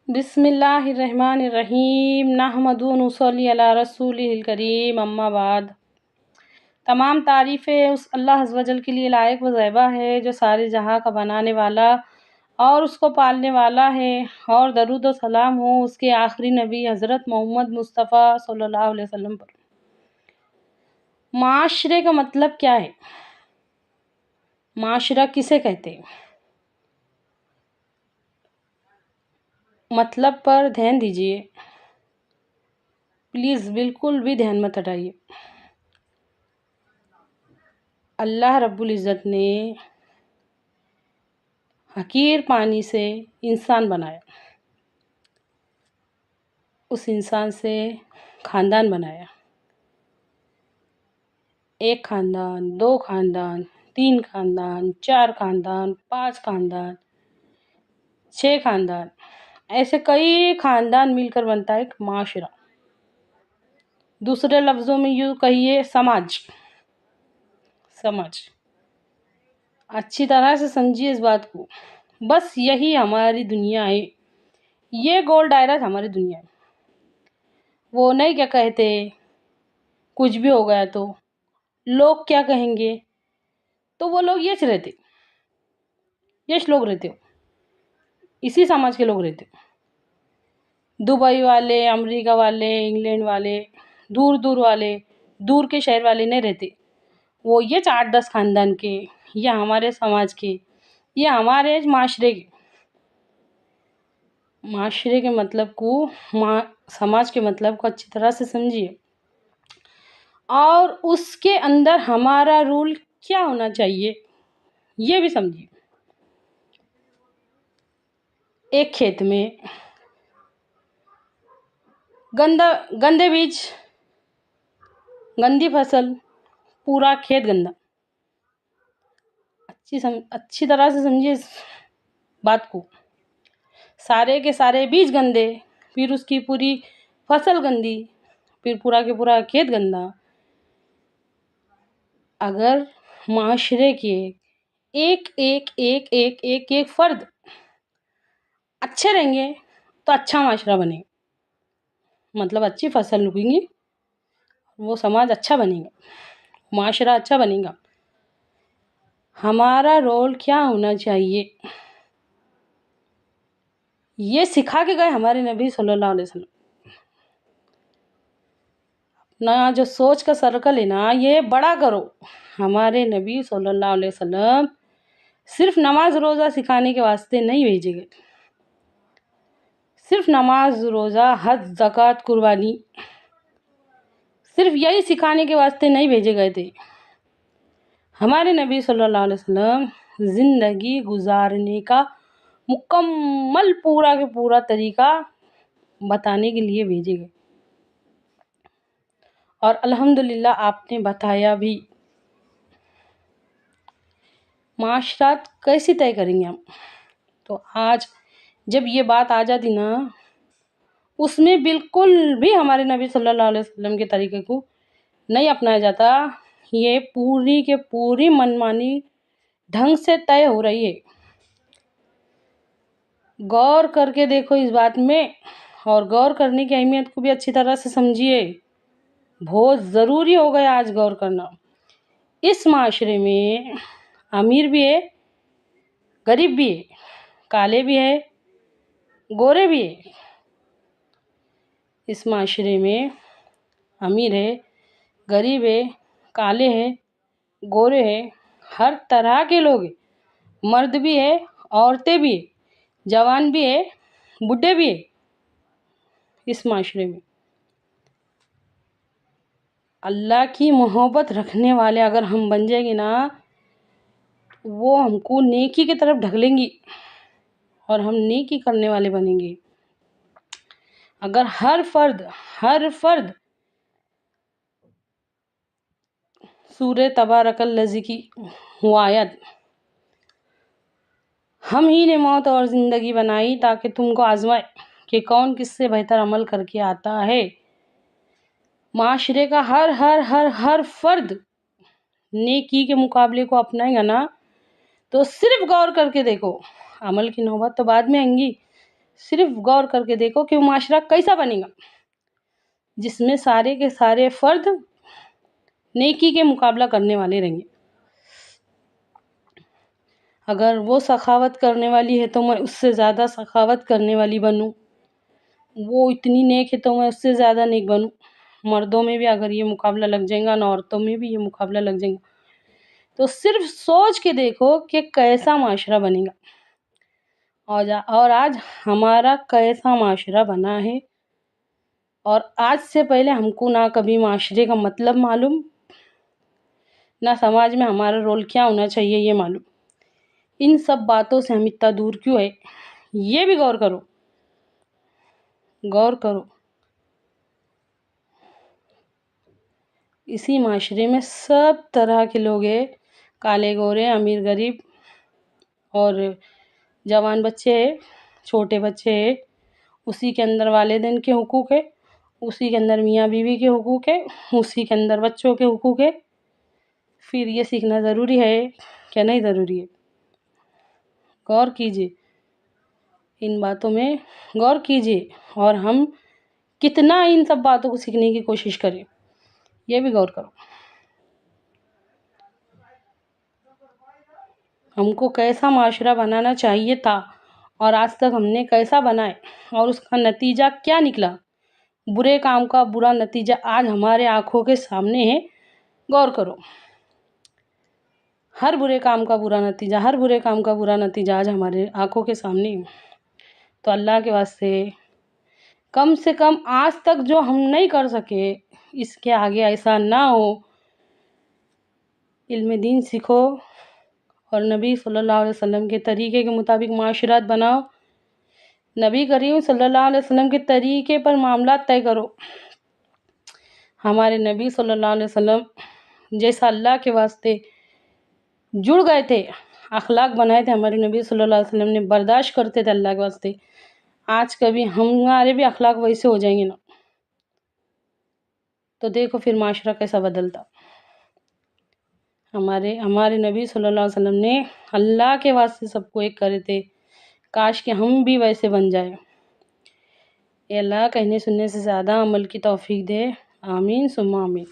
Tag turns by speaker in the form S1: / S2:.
S1: بسم اللہ الرحمن الرحیم نحمدہ و نصلی علی رسولہ الکریم اما بعد۔ تمام تعریفیں اس اللہ عز و جل کے لیے لائق و زیبہ ہے جو سارے جہاں کا بنانے والا اور اس کو پالنے والا ہے، اور درود و سلام ہو اس کے آخری نبی حضرت محمد مصطفیٰ صلی اللہ علیہ وسلم پر۔ معاشرے کا مطلب کیا ہے؟ معاشرہ کسے کہتے ہیں؟ مطلب پر دھیان دیجیے پلیز، بالکل بھی دھیان مت ہٹائیے۔ اللہ رب العزت نے حقیر پانی سے انسان بنایا، اس انسان سے خاندان بنایا، ایک خاندان، دو خاندان، تین خاندان، چار خاندان، پانچ خاندان، 6 خاندان، ایسے کئی خاندان مل کر بنتا ہے ایک معاشرہ۔ دوسرے لفظوں میں یوں کہیے سماج۔ اچھی طرح سے سمجھیے اس بات کو، بس یہی ہماری دنیا ہے، یہ گول دائرہ ہماری دنیا ہے۔ وہ نہیں کیا کہتے، کچھ بھی ہو گیا تو لوگ کیا کہیں گے، تو وہ لوگ یش لوگ رہتے ہو، اسی سماج کے لوگ رہتے ہو۔ دبئی والے، امریکہ والے، انگلینڈ والے، دور دور والے، دور کے شہر والے نہیں رہتے، وہ یہ 8-10 خاندان کے یا ہمارے سماج کے یا ہمارے معاشرے کے مطلب کو، سماج کے مطلب کو اچھی طرح سے سمجھیے، اور اس کے اندر ہمارا رول کیا ہونا چاہیے یہ بھی سمجھیے۔ ایک کھیت میں گندے بیج، گندی فصل، پورا کھیت گندا۔ اچھی طرح سے سمجھیے اس بات کو، سارے کے سارے بیج گندے، پھر اس کی پوری فصل گندی، پھر پورا کے پورا کھیت گندا۔ اگر معاشرے کے ایک فرد اچھے رہیں گے تو اچھا معاشرہ بنے گا، مطلب اچھی فصل اگیں گی، وہ سماج اچھا بنے گا، معاشرہ اچھا بنے گا۔ ہمارا رول کیا ہونا چاہیے یہ سکھا کے گئے ہمارے نبی صلی اللہ علیہ وسلم۔ اپنا جو سوچ کا سرکل ہے نا، یہ بڑا کرو۔ ہمارے نبی صلی اللہ علیہ وسلم صرف نماز روزہ سکھانے کے واسطے نہیں بھیجے گئے، صرف نماز روزہ حج زکوٰۃ قربانی صرف یہی سکھانے کے واسطے نہیں بھیجے گئے تھے۔ ہمارے نبی صلی اللہ علیہ وسلم زندگی گزارنے کا مکمل پورا کے پورا طریقہ بتانے کے لیے بھیجے گئے، اور الحمدللہ آپ نے بتایا بھی۔ معاشرات کیسے طے کریں گے ہم؟ تو آج جب یہ بات آ جاتی نا، اس میں بالکل بھی ہمارے نبی صلی اللہ علیہ وسلم کے طریقے کو نہیں اپنایا جاتا، یہ پوری کے پوری منمانی ڈھنگ سے طے ہو رہی ہے۔ غور کر کے دیکھو اس بات میں، اور غور کرنے کی اہمیت کو بھی اچھی طرح سے سمجھیے، بہت ضروری ہو گیا آج غور کرنا۔ اس معاشرے میں امیر بھی ہے، غریب بھی ہے، کالے بھی ہے، گورے بھی ہے۔ اس معاشرے میں امیر ہے، غریب ہے، کالے ہیں، گورے ہیں، ہر طرح کے لوگ ہیں، مرد بھی ہے، عورتیں بھی ہیں، جوان بھی ہے، بوڑھے بھی ہیں۔ اس معاشرے میں اللہ کی محبت رکھنے والے اگر ہم بن جائیں گے نا، وہ ہم کو نیکی کی طرف ڈھکلیں گی اور ہم نیکی کرنے والے بنیں گے۔ اگر ہر فرد سورہ تبارک الذی کی وہ آیت، ہم ہی نے موت اور زندگی بنائی تاکہ تم کو آزمائے کہ کون کس سے بہتر عمل کر کے آتا ہے۔ معاشرے کا ہر فرد نیکی کے مقابلے کو اپنائے گا نا، تو صرف غور کر کے دیکھو، عمل کی نوبت تو بعد میں آئیں گی، صرف غور کر کے دیکھو کہ وہ معاشرہ کیسا بنے گا جس میں سارے کے سارے فرد نیکی کے مقابلہ کرنے والے رہیں گے۔ اگر وہ سخاوت کرنے والی ہے تو میں اس سے زیادہ سخاوت کرنے والی بنوں، وہ اتنی نیک ہے تو میں اس سے زیادہ نیک بنوں۔ مردوں میں بھی اگر یہ مقابلہ لگ جائے گا نا، عورتوں میں بھی یہ مقابلہ لگ جائے گا، تو صرف سوچ کے دیکھو کہ کیسا معاشرہ بنے گا۔ اور آج ہمارا کیسا معاشرہ بنا ہے، اور آج سے پہلے ہم کو نہ کبھی معاشرے کا مطلب معلوم، نہ سماج میں ہمارا رول کیا ہونا چاہیے یہ معلوم۔ ان سب باتوں سے ہم اتنا دور کیوں ہے، یہ بھی غور کرو، غور کرو۔ اسی معاشرے میں سب طرح کے لوگ ہیں، کالے گورے، امیر غریب، اور جوان بچے ہیں، چھوٹے بچے ہیں۔ اسی کے اندر والدین کے حقوق ہے، اسی کے اندر میاں بیوی کے حقوق ہے، اسی کے اندر بچوں کے حقوق ہے۔ پھر یہ سیکھنا ضروری ہے کہ نہیں ضروری ہے؟ غور کیجیے، ان باتوں میں غور کیجیے، اور ہم کتنا ان سب باتوں کو سیکھنے کی کوشش کریں، یہ بھی غور کرو۔ ہم کو کیسا معاشرہ بنانا چاہیے تھا، اور آج تک ہم نے کیسا بنائے، اور اس کا نتیجہ کیا نکلا؟ برے کام کا برا نتیجہ آج ہمارے آنکھوں کے سامنے ہے، غور کرو۔ ہر برے کام کا برا نتیجہ آج ہمارے آنکھوں کے سامنے ہے۔ تو اللہ کے واسطے کم سے کم آج تک جو ہم نہیں کر سکے، اس کے آگے ایسا نہ ہو۔ علم دین سیکھو، اور نبی صلی اللہ علیہ وسلم کے طریقے کے مطابق معاشرات بناؤ، نبی کریم صلی اللہ علیہ وسلم کے طریقے پر معاملات طے کرو۔ ہمارے نبی صلی اللہ علیہ وسلم جیسا اللہ کے واسطے جڑ گئے تھے، اخلاق بنائے تھے ہمارے نبی صلی اللہ علیہ وسلم نے، برداشت کرتے تھے اللہ کے واسطے، آج کبھی ہمارے بھی اخلاق ویسے ہو جائیں گے نا، تو دیکھو پھر معاشرہ کیسا بدلتا۔ ہمارے نبی صلی اللہ علیہ وسلم نے اللہ کے واسطے سب کو ایک کرے تھے، کاش کہ ہم بھی ویسے بن جائیں۔ اے اللہ کہنے سننے سے زیادہ عمل کی توفیق دے، آمین ثم آمین۔